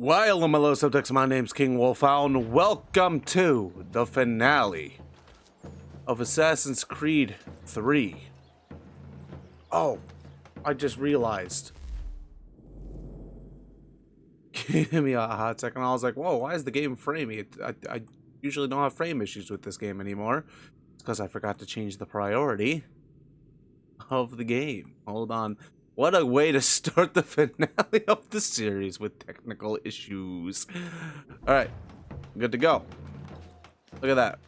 Well, my low subjects, my name's King Wolfowl, and welcome to the finale of Assassin's Creed 3. Oh, I just realized. Give me a hot second. I was like, whoa, why is the game framing? I usually don't have frame issues with this game anymore. It's because I forgot to change the priority of the game. Hold on. What a way to start the finale of the series with technical issues. Alright, good to go. Look at that.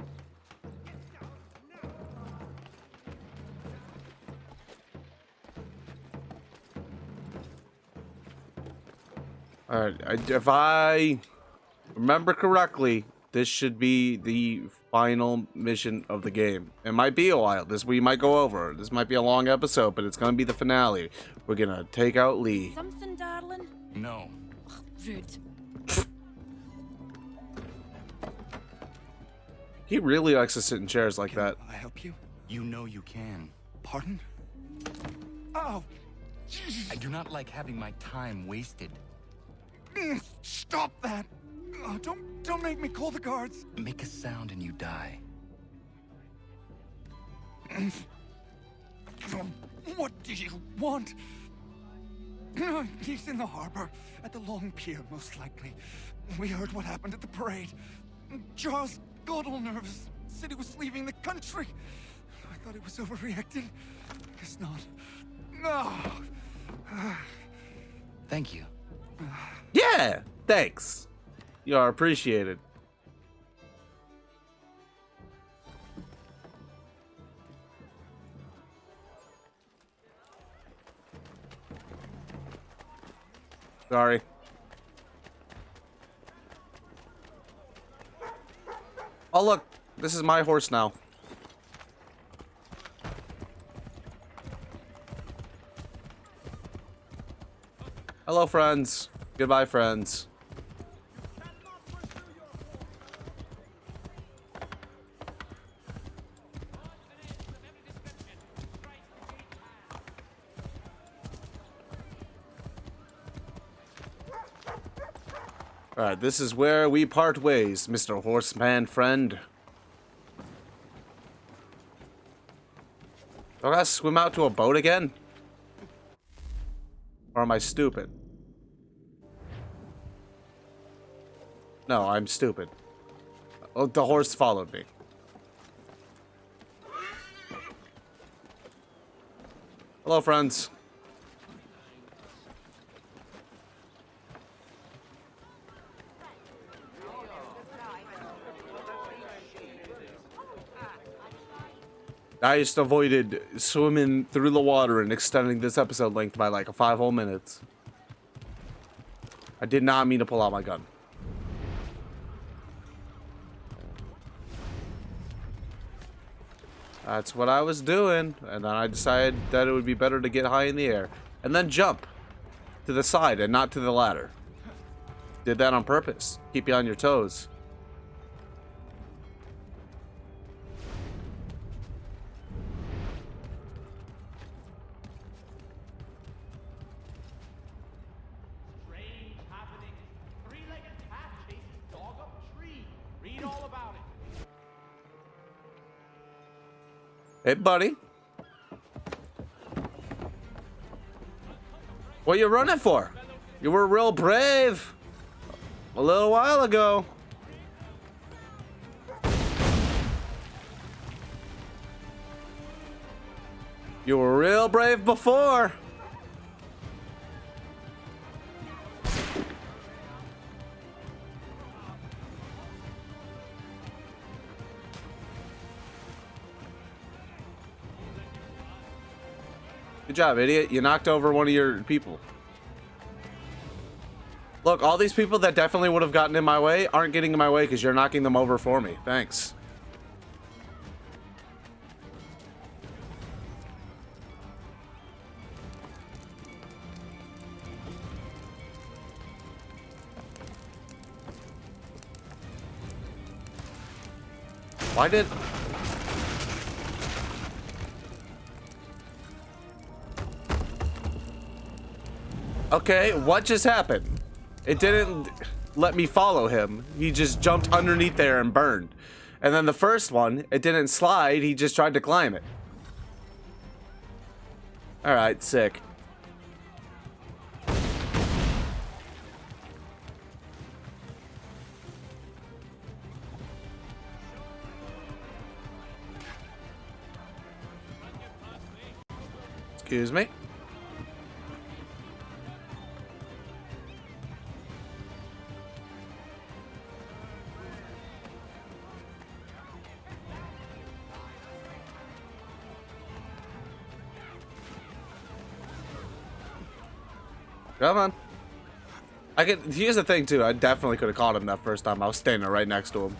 Alright, if I remember correctly, this should be the final mission of the game. It might be a while. We might go over. This might be a long episode, but it's gonna be the finale. We're gonna take out Lee. Something, darling? No. Ugh, rude. He really likes to sit in chairs like that. I help you? You know you can. Pardon? Oh! I do not like having my time wasted. Stop that! Oh, don't make me call the guards. Make a sound and you die. What do you want? He's in the harbor, at the long pier, most likely. We heard what happened at the parade. Charles got all nervous, said he was leaving the country. I thought he was overreacting. Guess not. No. Thank you. Yeah, thanks. You are appreciated. Sorry. Oh look, this is my horse now. Hello, friends. Goodbye, friends. Alright, this is where we part ways, Mr. Horseman friend. Do I gotta swim out to a boat again? Or am I stupid? No, I'm stupid. Oh, the horse followed me. Hello, friends. I just avoided swimming through the water and extending this episode length by like 5 whole minutes. I did not mean to pull out my gun. That's what I was doing, and then I decided that it would be better to get high in the air and then jump to the side and not to the ladder. Did that on purpose. Keep you on your toes. Strange happenings. Three-legged cat chases dog up tree. Read all about it. Hey, buddy. What you running for? You were real brave a little while ago. You were real brave before. Good job, idiot. You knocked over one of your people. Look, all these people that definitely would have gotten in my way aren't getting in my way because you're knocking them over for me. Thanks. Why did... Okay, what just happened? It didn't let me follow him. He just jumped underneath there and burned. And then the first one, it didn't slide. He just tried to climb it. All right, sick. Excuse me. Come on. I could. Here's the thing too. I definitely could have caught him that first time. I was standing right next to him.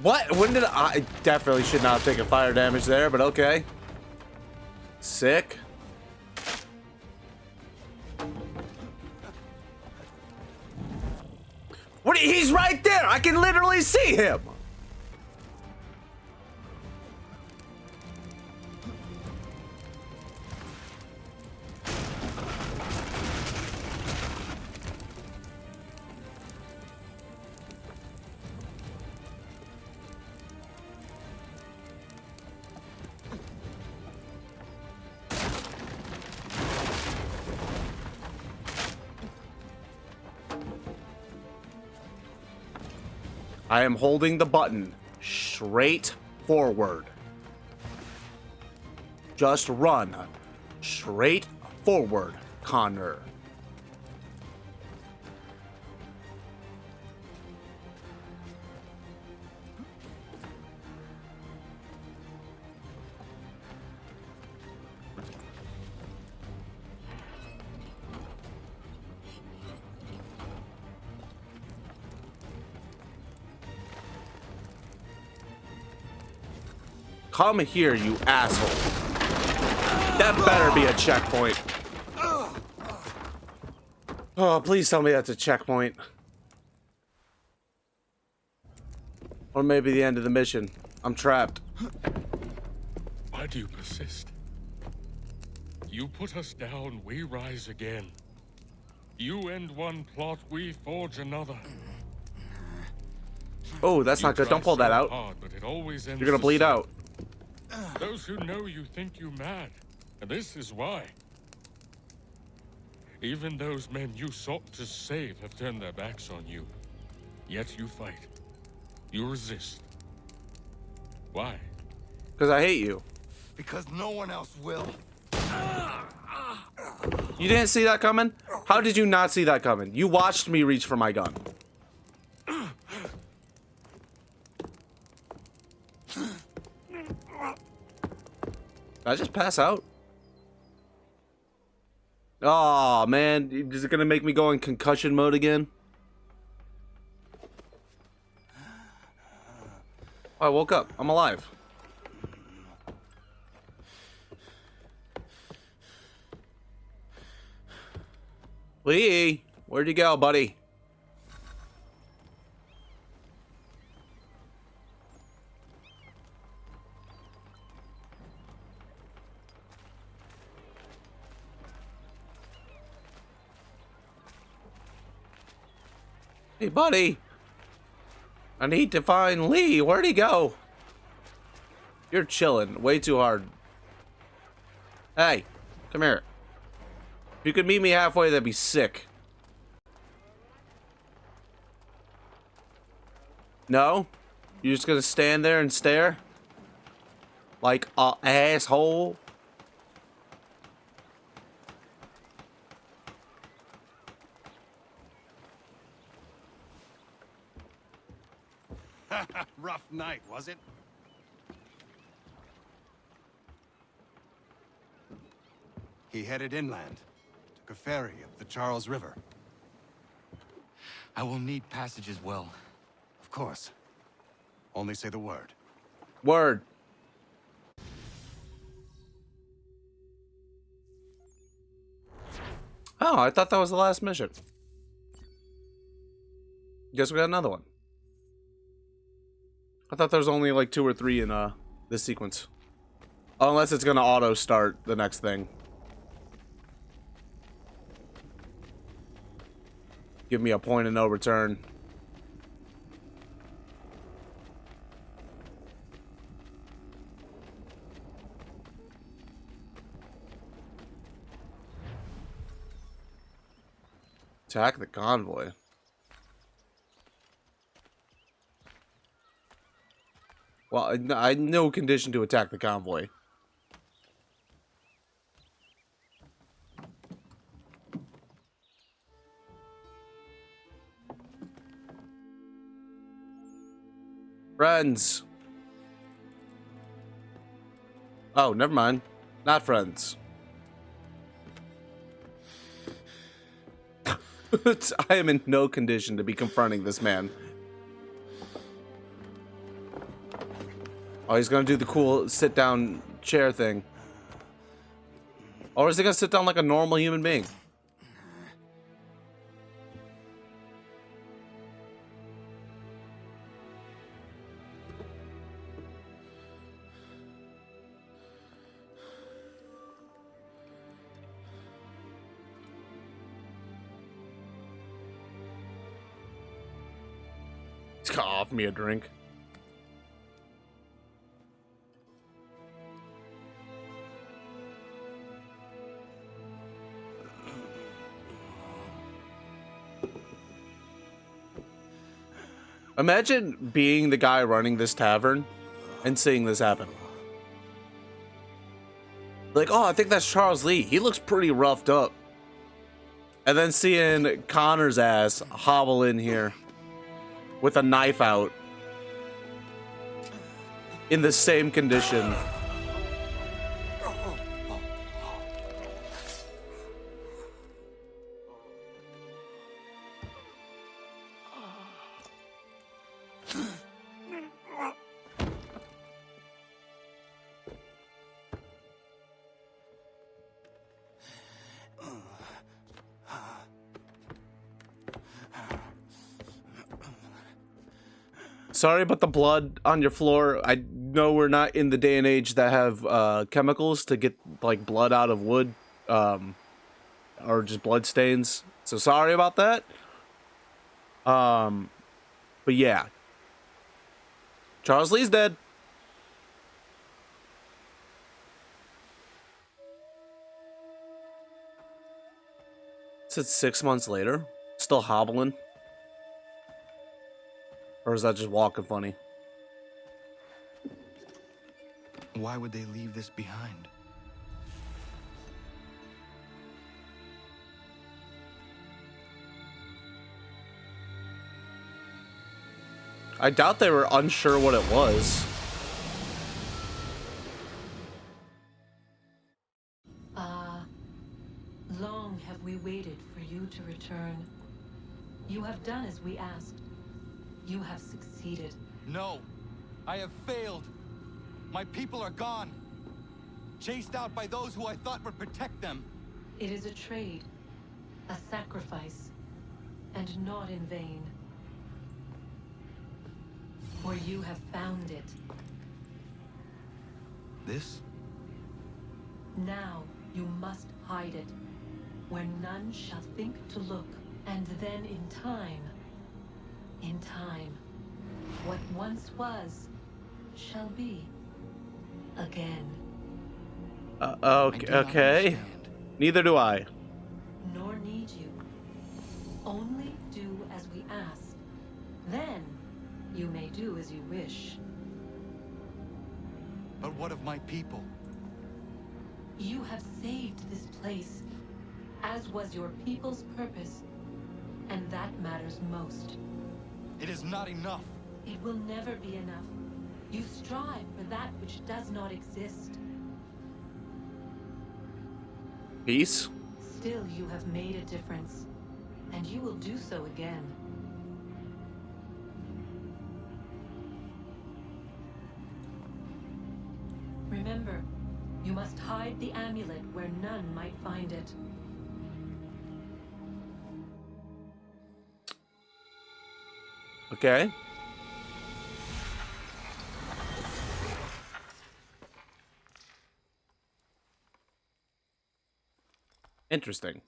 What? When did I definitely should not have taken fire damage there, but okay. Sick. What? He's right there. I can literally see him. I am holding the button straight forward. Just run straight forward, Connor. Come here, you asshole. That better be a checkpoint. Oh, please tell me that's a checkpoint. Or maybe the end of the mission. I'm trapped. Why do you persist? You put us down, we rise again. You end one plot, we forge another. Oh, that's not good. Don't pull that out. Hard, but it always ends You're gonna bleed out. Those who know you think you mad, and this is why. Even those men you sought to save have turned their backs on you. Yet you fight. You resist. Why? Because I hate you. Because no one else will. You didn't see that coming? How did you not see that coming? You watched me reach for my gun. Did I just pass out? Oh man, is it gonna make me go in concussion mode again? Oh, I woke up. I'm alive. Lee, where'd you go, buddy? Hey, buddy. I need to find Lee. Where'd he go? You're chilling way too hard. Hey, come here. If you could meet me halfway, that'd be sick. No? You're just gonna stand there and stare? Like a asshole? Rough night, was it? He headed inland, took a ferry up the Charles River. I will need passage as well. Of course. Only say the word. Word. Oh, I thought that was the last mission. Guess we got another one. I thought there was only like 2 or 3 in this sequence. Oh, unless it's gonna auto start the next thing. Give me a point of no return. Attack the convoy. Well, I'm no condition to attack the convoy. Friends. Oh, never mind. Not friends. I am in no condition to be confronting this man. Oh, he's gonna do the cool sit-down chair thing. Or is he gonna sit down like a normal human being? He's gonna offer me a drink. Imagine being the guy running this tavern and seeing this happen. Like, oh, I think that's Charles Lee. He looks pretty roughed up. And then seeing Connor's ass hobble in here with a knife out in the same condition. Sorry about the blood on your floor. I know we're not in the day and age that have chemicals to get like blood out of wood, or just blood stains. So sorry about that. But yeah, Charles Lee's dead. It's 6 months later, still hobbling. Or is that just walking funny? Why would they leave this behind? I doubt they were unsure what it was. Long have we waited for you to return. You have done as we asked. You have succeeded. No, I have failed. My people are gone. Chased out by those who I thought would protect them. It is a trade, a sacrifice, and not in vain. For you have found it. This? Now you must hide it, where none shall think to look. And then in time, what once was, shall be again. Okay. Neither do I. Nor need you. Only do as we ask. Then you may do as you wish. But what of my people? You have saved this place, as was your people's purpose, and that matters most. It is not enough. It will never be enough. You strive for that which does not exist. Peace? Still, you have made a difference, and you will do so again. Remember, you must hide the amulet where none might find it. Okay. Interesting.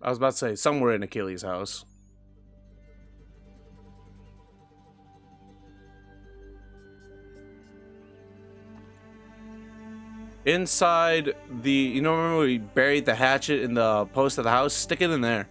I was about to say somewhere in Achilles' house. Inside the, you know, remember we buried the hatchet in the post of the house? Stick it in there.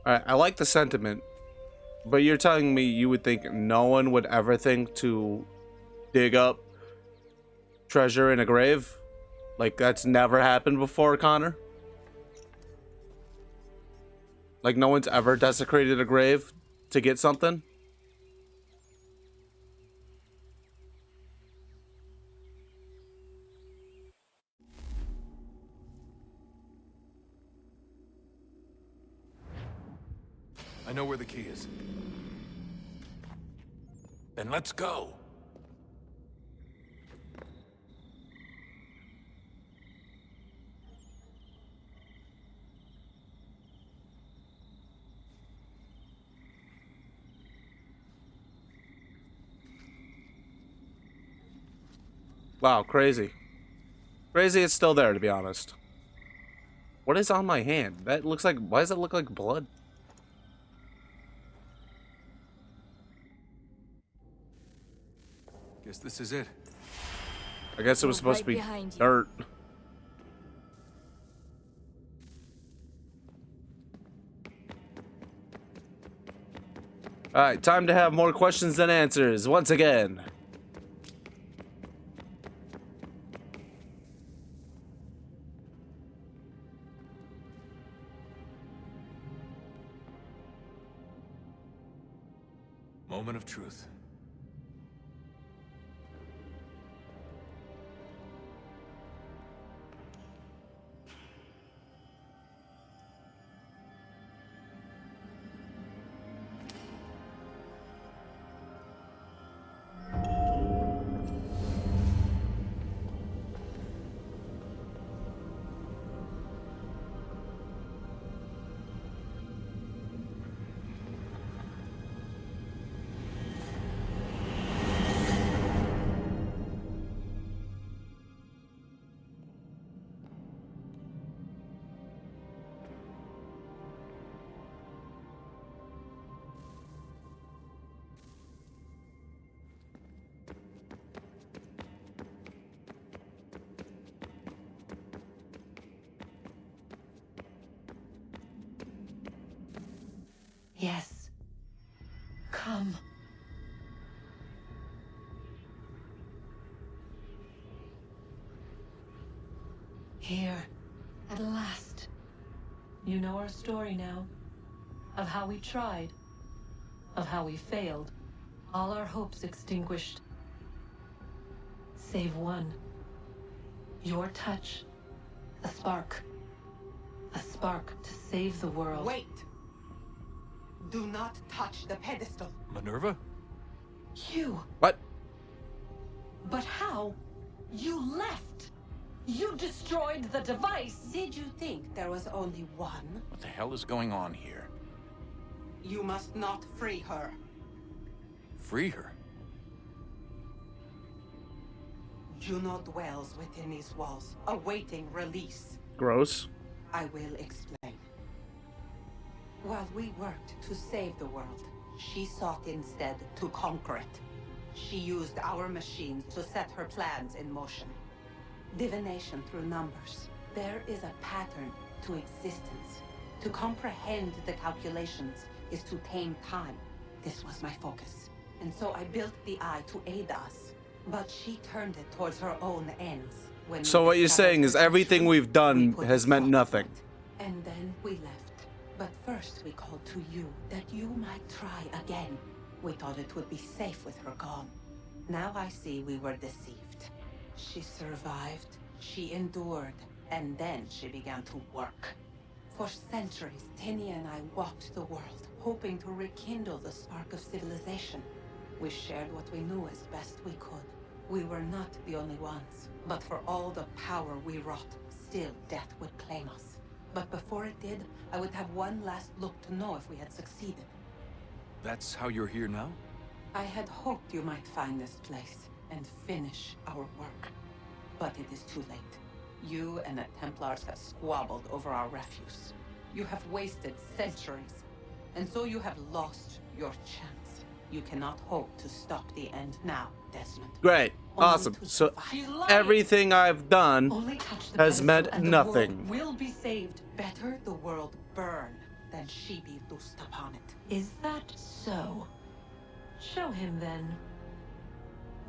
Alright, I like the sentiment, but you're telling me you would think no one would ever think to dig up treasure in a grave? Like, that's never happened before, Connor? Like, no one's ever desecrated a grave to get something? I know where the key is. Then let's go. Wow, crazy. Crazy it's still there, to be honest. What is on my hand? That looks like... Why does it look like blood? Guess this is it. I guess it was supposed to be dirt. Alright, time to have more questions than answers, once again. Moment of truth. Yes. Come. Here, at last. You know our story now. Of how we tried. Of how we failed. All our hopes extinguished. Save one. Your touch. A spark. A spark to save the world. Wait! Do not touch the pedestal. Minerva? You. What? But how? You left. You destroyed the device. Did you think there was only one? What the hell is going on here? You must not free her. Free her? Juno dwells within these walls, awaiting release. Gross. I will explain. While we worked to save the world, she sought instead to conquer it. She used our machines to set her plans in motion. Divination through numbers. There is a pattern to existence. To comprehend the calculations is to tame time. This was my focus. And so I built the eye to aid us. But she turned it towards her own ends. When So we what you're discovered saying is her everything true, we've we done put has a meant stop nothing. to it. And then we left. But first we called to you that you might try again. We thought it would be safe with her gone. Now I see we were deceived. She survived, she endured, and then she began to work. For centuries, Tinia and I walked the world, hoping to rekindle the spark of civilization. We shared what we knew as best we could. We were not the only ones, but for all the power we wrought, still death would claim us. But before it did, I would have one last look to know if we had succeeded. That's how you're here now? I had hoped you might find this place and finish our work. But it is too late. You and the Templars have squabbled over our refuse. You have wasted centuries, and so you have lost your chance. You cannot hope to stop the end now, Desmond. Great. Only Awesome. to So survive. She's lying. everything I've done Only touch the has pedestal meant and the nothing. world will be saved. Better the world burn than she be loosed upon it. Is that so? Show him then.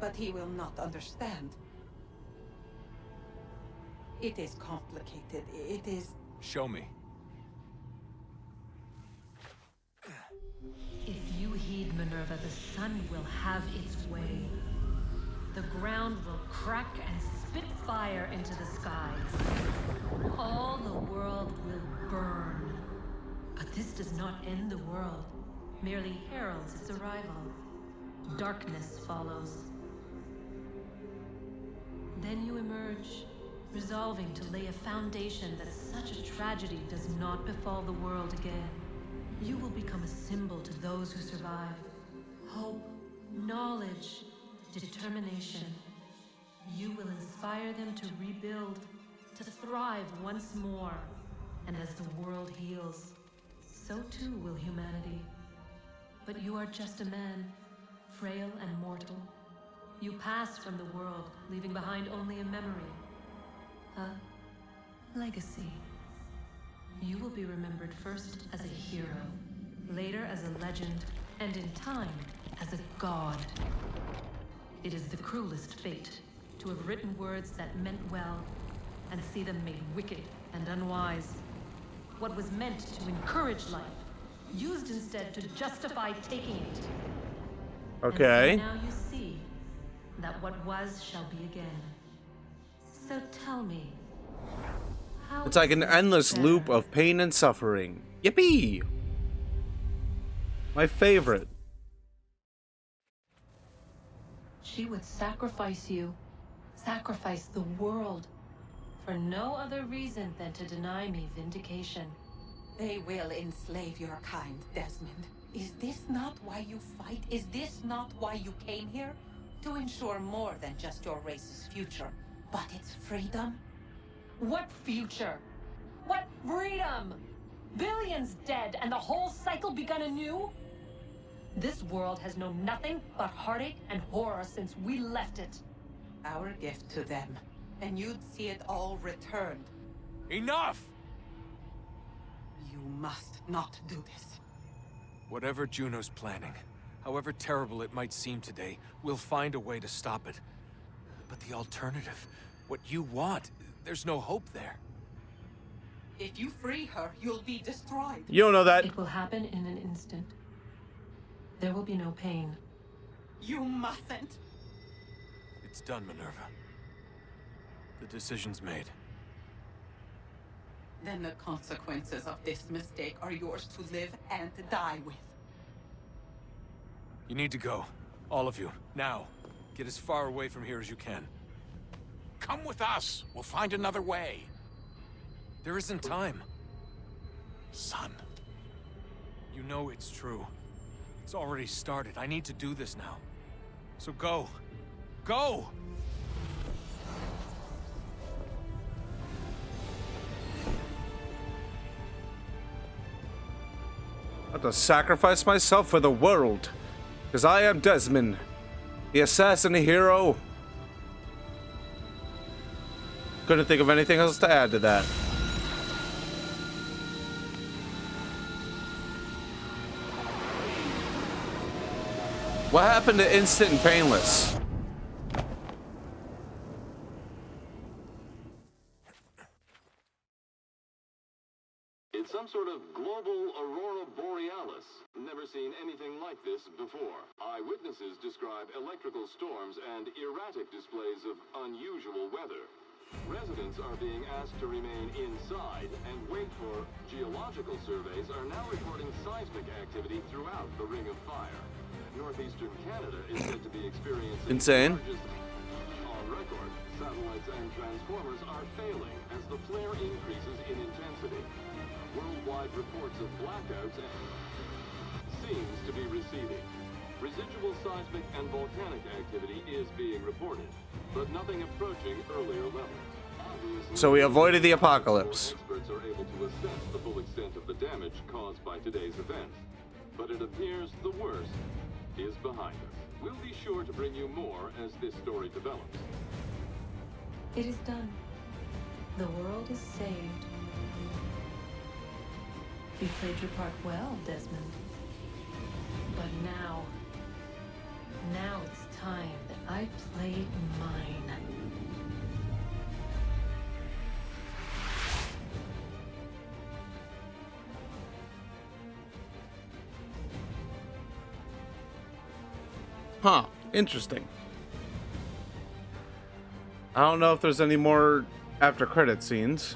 But he will not understand. It is complicated. It is... Show me. If you heed Minerva, the sun will have its way. The ground will crack and spit fire into the skies. All the world will burn. But this does not end the world, merely heralds its arrival. Darkness follows. Then you emerge, resolving to lay a foundation that such a tragedy does not befall the world again. You will become a symbol to those who survive. Hope, knowledge, determination. You will inspire them to rebuild, to thrive once more. And as the world heals, so too will humanity. But you are just a man, frail and mortal. You pass from the world, leaving behind only a memory. A legacy. You will be remembered first as a hero, later as a legend, and in time, as a god. It is the cruelest fate, to have written words that meant well, and see them made wicked and unwise. What was meant to encourage life, used instead to justify taking it. Okay. And so now you see that what was shall be again. So tell me, how It's like is an this endless better? loop of pain and suffering. Yippee! My favorite. She would sacrifice you, sacrifice the world, for no other reason than to deny me vindication. They will enslave your kind, Desmond. Is this not why you fight? Is this not why you came here? To ensure more than just your race's future, but its freedom? What future? What freedom? Billions dead and the whole cycle begun anew? This world has known nothing but heartache and horror since we left it. Our gift to them, and you'd see it all returned. Enough! You must not do this. Whatever Juno's planning, however terrible it might seem today, we'll find a way to stop it. But the alternative, what you want, there's no hope there. If you free her, you'll be destroyed. You don't know that. It will happen in an instant. There will be no pain. You mustn't. It's done, Minerva. The decision's made. Then the consequences of this mistake are yours to live and die with. You need to go. All of you. Now. Get as far away from here as you can. Come with us. We'll find another way. There isn't time. Son. You know it's true. It's already started. I need to do this now. So go. Go! I have to sacrifice myself for the world. Because I am Desmond, the assassin hero. Couldn't think of anything else to add to that. What happened to instant and painless? It's some sort of global aurora borealis. Never seen anything like this before. Eyewitnesses describe electrical storms and erratic displays of unusual weather. Residents are being asked to remain inside and wait for geological surveys are now reporting seismic activity throughout the Ring of Fire. Northeastern Canada is said to be experiencing Insane. the largest on record. Satellites and transformers are failing as the flare increases in intensity. Worldwide reports of blackouts seems to be receding. Residual seismic and volcanic activity is being reported, but nothing approaching earlier levels. Obviously, So we avoided the apocalypse. experts are able to assess the full extent of the damage caused by today's events, but it appears the worst is behind us. We'll be sure to bring you more as this story develops. It is done. The world is saved. You played your part well, Desmond. But now it's time that I played mine. Huh, interesting. I don't know if there's any more after credit scenes.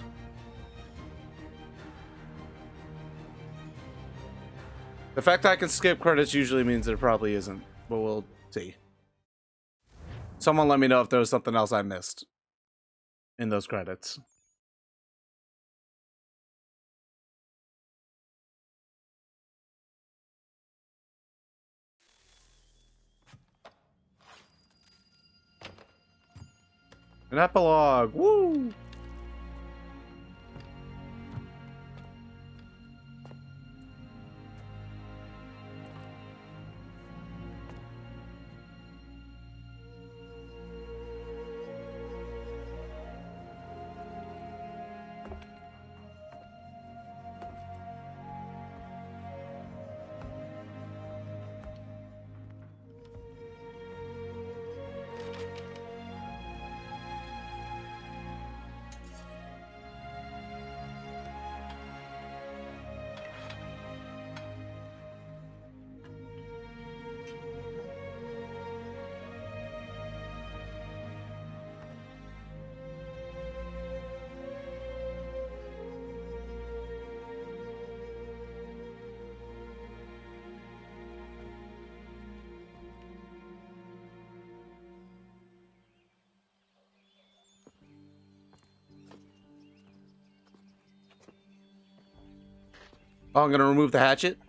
The fact that I can skip credits usually means there probably isn't, but we'll see. Someone let me know if there was something else I missed in those credits. An epilogue. Woo! Oh, I'm gonna remove the hatchet.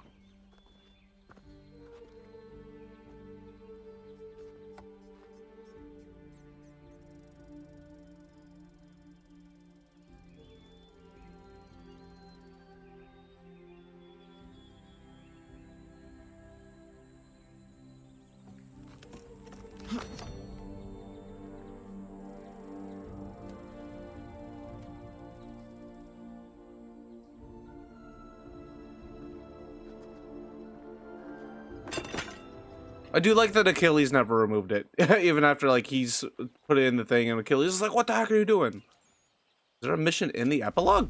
I do like that Achilles never removed it, even after like he's put it in the thing, and Achilles is like, "What the heck are you doing?" Is there a mission in the epilogue?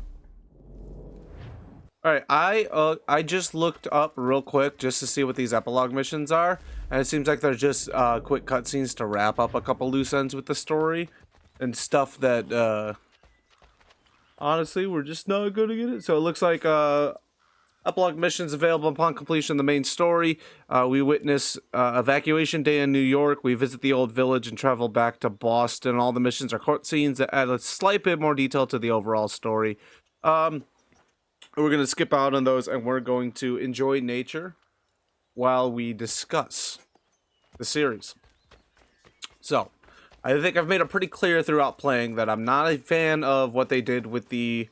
All right, I just looked up real quick just to see what these epilogue missions are, and it seems like they're just quick cutscenes to wrap up a couple loose ends with the story and stuff that honestly we're just not gonna get it. So it looks like Epilogue missions available upon completion of the main story. We witness evacuation day in New York. We visit the old village and travel back to Boston. All the missions are cutscenes that add a slight bit more detail to the overall story. We're going to skip out on those, and we're going to enjoy nature while we discuss the series. So, I think I've made it pretty clear throughout playing that I'm not a fan of what they did with the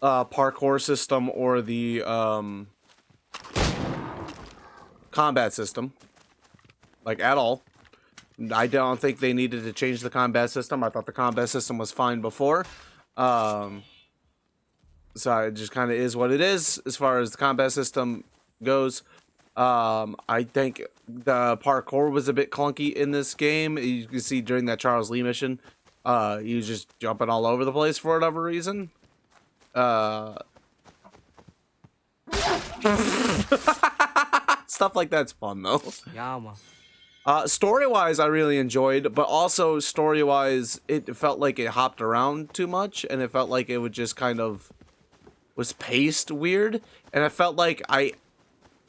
parkour system or the combat system, like, at all. I don't think they needed to change the combat system. I thought the combat system was fine before. So it just kind of is what it is as far as the combat system goes. I think the parkour was a bit clunky in this game. You can see during that Charles Lee mission, he was just jumping all over the place for whatever reason. Stuff like that's fun though. Yeah, man. Story-wise, I really enjoyed, but also story-wise, it felt like it hopped around too much, and it felt like it would just kind of was paced weird, and it felt like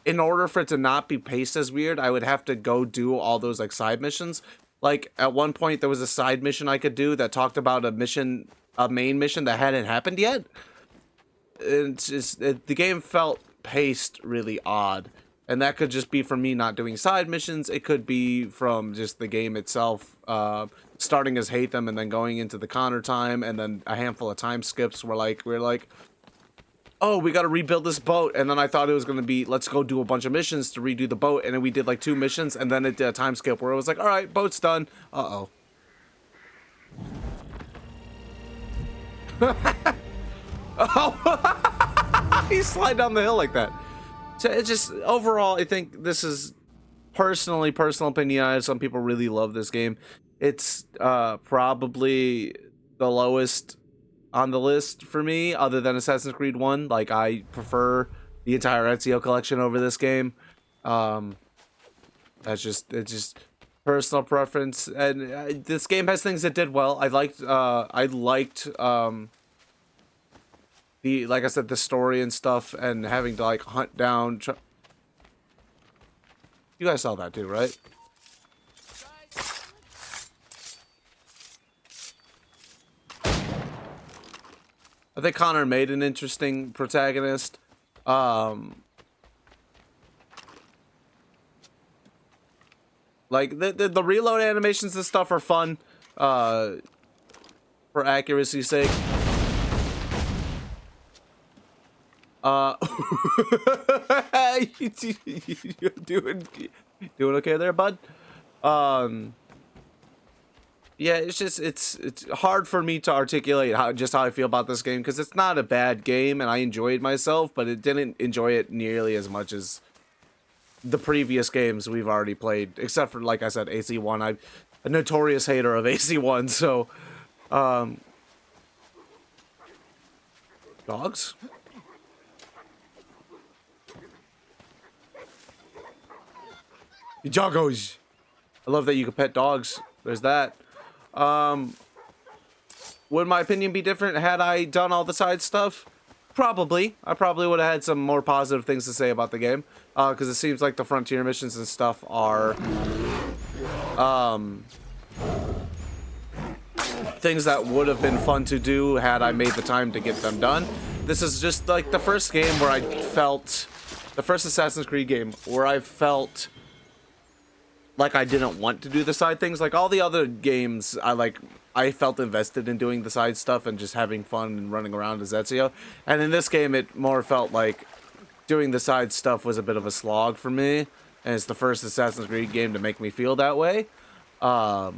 in order for it to not be paced as weird, I would have to go do all those like side missions. Like at one point, there was a side mission I could do that talked about a main mission that hadn't happened yet. It's just the game felt paced really odd, and that could just be from me not doing side missions. It could be from just the game itself, starting as Haytham and then going into the counter time, and then a handful of time skips where we're like, oh, we got to rebuild this boat, and then I thought it was going to be, let's go do a bunch of missions to redo the boat, and then we did like 2 missions, and then it did a time skip where it was like, all right, boat's done. Uh-oh. Oh, he slid down the hill like that. So it's just, overall, I think this is personal opinion. Some people really love this game. It's probably the lowest on the list for me, other than Assassin's Creed 1. Like, I prefer the entire Ezio collection over this game. It's just personal preference. And this game has things that did well. I liked like I said, the story and stuff, and having to like hunt down. You guys saw that too, right? I think Connor made an interesting protagonist. Like the reload animations and stuff are fun, for accuracy's sake. You doing okay there, bud? Yeah, it's just it's hard for me to articulate how I feel about this game, because it's not a bad game and I enjoyed myself, but it didn't enjoy it nearly as much as the previous games we've already played, except for, like I said, AC1. I'm a notorious hater of AC1, so dogs? Joggos. I love that you can pet dogs. There's that. Would my opinion be different had I done all the side stuff? Probably. I probably would have had some more positive things to say about the game. Because it seems like the frontier missions and stuff are things that would have been fun to do had I made the time to get them done. This is just like the first game where I felt, the first Assassin's Creed game where I felt like I didn't want to do the side things. Like all the other games, I felt invested in doing the side stuff and just having fun and running around as Ezio. And in this game, it more felt like doing the side stuff was a bit of a slog for me. And it's the first Assassin's Creed game to make me feel that way. So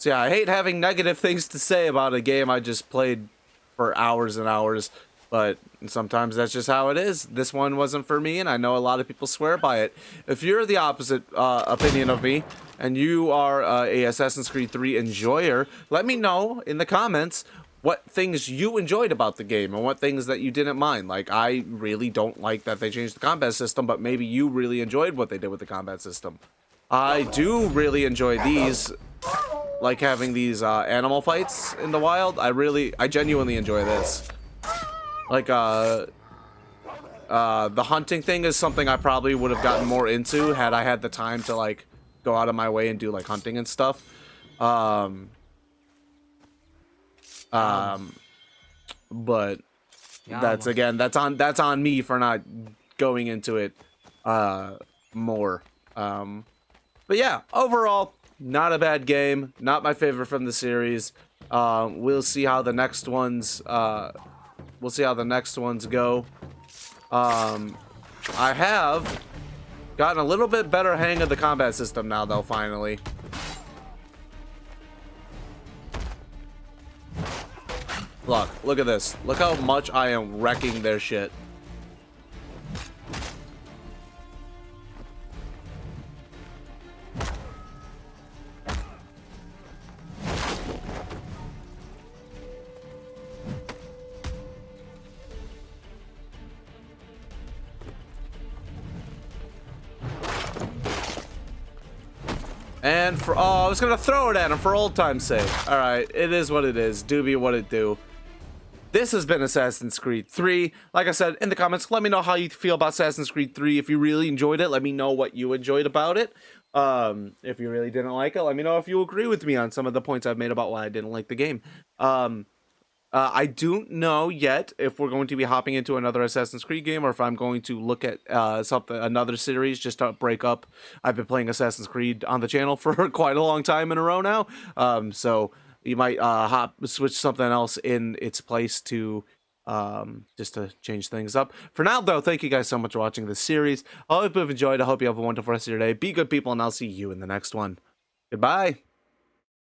yeah, I hate having negative things to say about a game I just played for hours and hours. But sometimes that's just how it is. This one wasn't for me, and I know a lot of people swear by it. If you're the opposite opinion of me, and you are a Assassin's Creed 3 enjoyer, let me know in the comments what things you enjoyed about the game and what things that you didn't mind. Like, I really don't like that they changed the combat system, but maybe you really enjoyed what they did with the combat system. I do really enjoy these, like having these animal fights in the wild. I genuinely enjoy this. Like, The hunting thing is something I probably would have gotten more into had I had the time to like go out of my way and do like hunting and stuff. But that's again, that's on me for not going into it more. But yeah, overall, not a bad game. Not my favorite from the series. We'll see how the next ones go. I have gotten a little bit better hang of the combat system now, though, finally. Look at this. Look how much I am wrecking their shit. And for, oh, I was gonna throw it at him for old time's sake. Alright, it is what it is. Do be what it do. This has been Assassin's Creed 3. Like I said, in the comments, let me know how you feel about Assassin's Creed 3. If you really enjoyed it, let me know what you enjoyed about it. If you really didn't like it, let me know if you agree with me on some of the points I've made about why I didn't like the game. I don't know yet if we're going to be hopping into another Assassin's Creed game or if I'm going to look at another series just to break up. I've been playing Assassin's Creed on the channel for quite a long time in a row now, so you might switch something else in its place to just to change things up. For now, though, thank you guys so much for watching this series. I hope you've enjoyed. I hope you have a wonderful rest of your day. Be good people, and I'll see you in the next one. Goodbye.